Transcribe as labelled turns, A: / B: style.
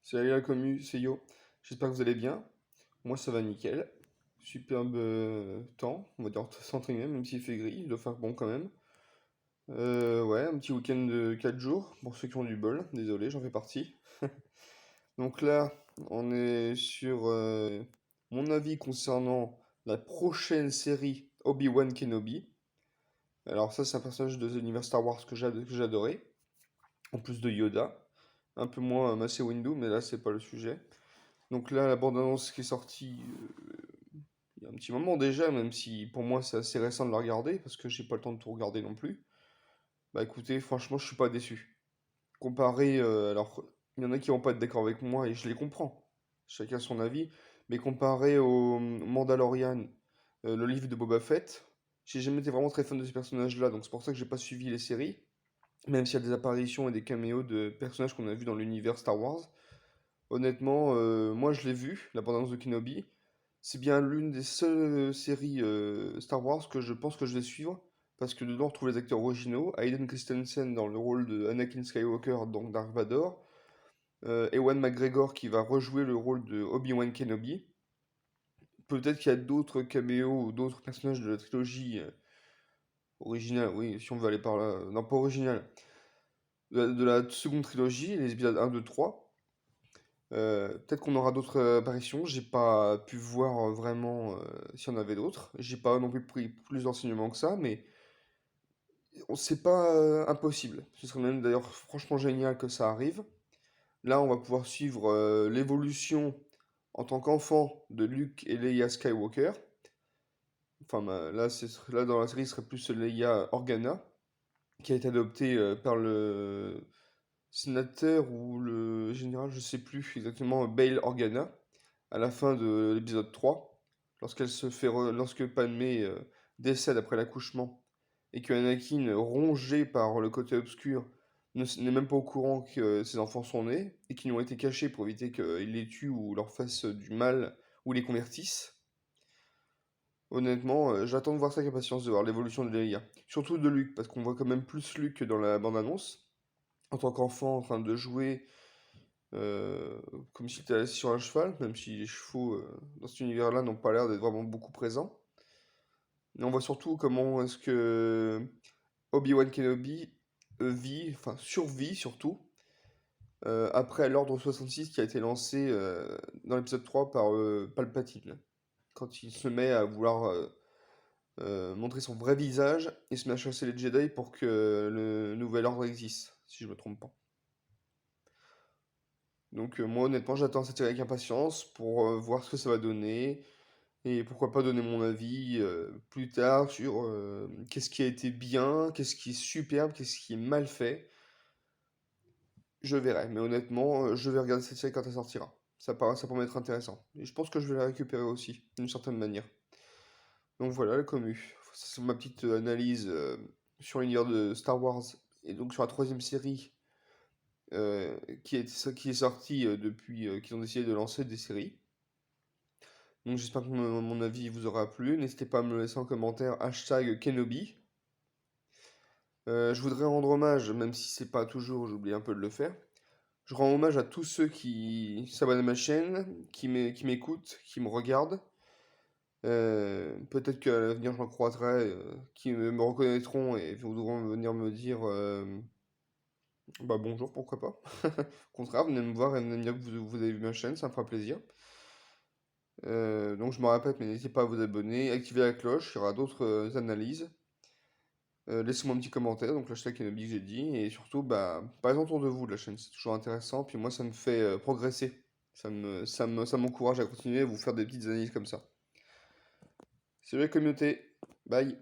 A: Salut la commu, c'est Yo. J'espère que vous allez bien. Moi ça va nickel. Superbe temps, on va dire s'entraîner même s'il fait gris, il doit faire bon quand même. Ouais, un petit week-end de 4 jours pour ceux qui ont du bol. Désolé, j'en fais partie. Donc là, on est sur mon avis concernant la prochaine série Obi-Wan Kenobi. Alors ça, c'est un personnage de l'univers Star Wars que j'adorais, en plus de Yoda. Un peu moins Mace Windu, mais là c'est pas le sujet. Donc là, la bande-annonce qui est sortie il y a un petit moment déjà, même si pour moi c'est assez récent de la regarder, parce que j'ai pas le temps de tout regarder non plus. Bah écoutez, franchement, je suis pas déçu. Comparé, alors, il y en a qui vont pas être d'accord avec moi et je les comprends. Chacun son avis. Mais comparé au Mandalorian, le livre de Boba Fett, j'ai jamais été vraiment très fan de ce personnage-là, donc c'est pour ça que j'ai pas suivi les séries. Même s'il y a des apparitions et des caméos de personnages qu'on a vus dans l'univers Star Wars. Honnêtement, moi je l'ai vu, la bande-annonce de Kenobi. C'est bien l'une des seules séries Star Wars que je pense que je vais suivre, parce que dedans on retrouve les acteurs originaux, Hayden Christensen dans le rôle de Anakin Skywalker, donc Dark Vador, Ewan McGregor qui va rejouer le rôle de Obi-Wan Kenobi. Peut-être qu'il y a d'autres caméos ou d'autres personnages de la trilogie originale, oui, si on veut aller par là, non pas originale, de la seconde trilogie, les épisodes 1, 2, 3. Peut-être qu'on aura d'autres apparitions. J'ai pas pu voir vraiment s'il y en avait d'autres. J'ai pas non plus pris plus d'enseignements que ça, mais c'est pas impossible. Ce serait même d'ailleurs franchement génial que ça arrive. Là, on va pouvoir suivre l'évolution en tant qu'enfant de Luke et Leia Skywalker. Enfin, là dans la série, ce serait plus Leia Organa, qui a été adoptée par le sénateur ou le général, je sais plus exactement, Bail Organa, à la fin de l'épisode 3, lorsque Padmé décède après l'accouchement, et que Anakin, rongé par le côté obscur, n'est même pas au courant que ses enfants sont nés, et qu'ils ont été cachés pour éviter qu'ils les tuent ou leur fassent du mal, ou les convertissent. Honnêtement, j'attends de voir ça avec impatience, de voir l'évolution de Leia. Surtout de Luke, parce qu'on voit quand même plus Luke que dans la bande-annonce, en tant qu'enfant en train de jouer euh, comme si tu étais assis sur un cheval, même si les chevaux dans cet univers-là n'ont pas l'air d'être vraiment beaucoup présents. Mais on voit surtout comment est-ce que Obi-Wan Kenobi enfin survit surtout, après l'Ordre 66 qui a été lancé dans l'épisode 3 par Palpatine. Quand il se met à vouloir montrer son vrai visage et se met à chasser les Jedi pour que le nouvel ordre existe, si je me trompe pas. Donc moi honnêtement j'attends cette série avec impatience pour voir ce que ça va donner et pourquoi pas donner mon avis plus tard sur qu'est-ce qui a été bien, qu'est-ce qui est superbe, qu'est-ce qui est mal fait. Je verrai, mais honnêtement je vais regarder cette série quand elle sortira. Ça pourrait être intéressant. Et je pense que je vais la récupérer aussi, d'une certaine manière. Donc voilà, la commu. C'est ma petite analyse sur l'univers de Star Wars et donc sur la troisième série qui est sortie depuis qu'ils ont décidé de lancer des séries. Donc j'espère que mon avis vous aura plu. N'hésitez pas à me le laisser en commentaire hashtag Kenobi. Je voudrais rendre hommage, même si c'est pas toujours, j'oublie un peu de le faire. Je rends hommage à tous ceux qui s'abonnent à ma chaîne, qui m'écoutent, qui me regardent. Peut-être qu'à l'avenir j'en croiserai, qui me reconnaîtront et voudront venir me dire bah bonjour, pourquoi pas. Au contraire, venez me voir et venez me dire que vous avez vu ma chaîne, ça me fera plaisir. Donc je me répète, mais n'hésitez pas à vous abonner, activer la cloche, il y aura d'autres analyses. Laissez-moi un petit commentaire, donc l'hashtag Kenobi que j'ai dit, et surtout, bah, parlez autour de vous de la chaîne, c'est toujours intéressant, puis moi ça me fait progresser. Ça m'encourage à continuer à vous faire des petites analyses comme ça. Salut la communauté, bye!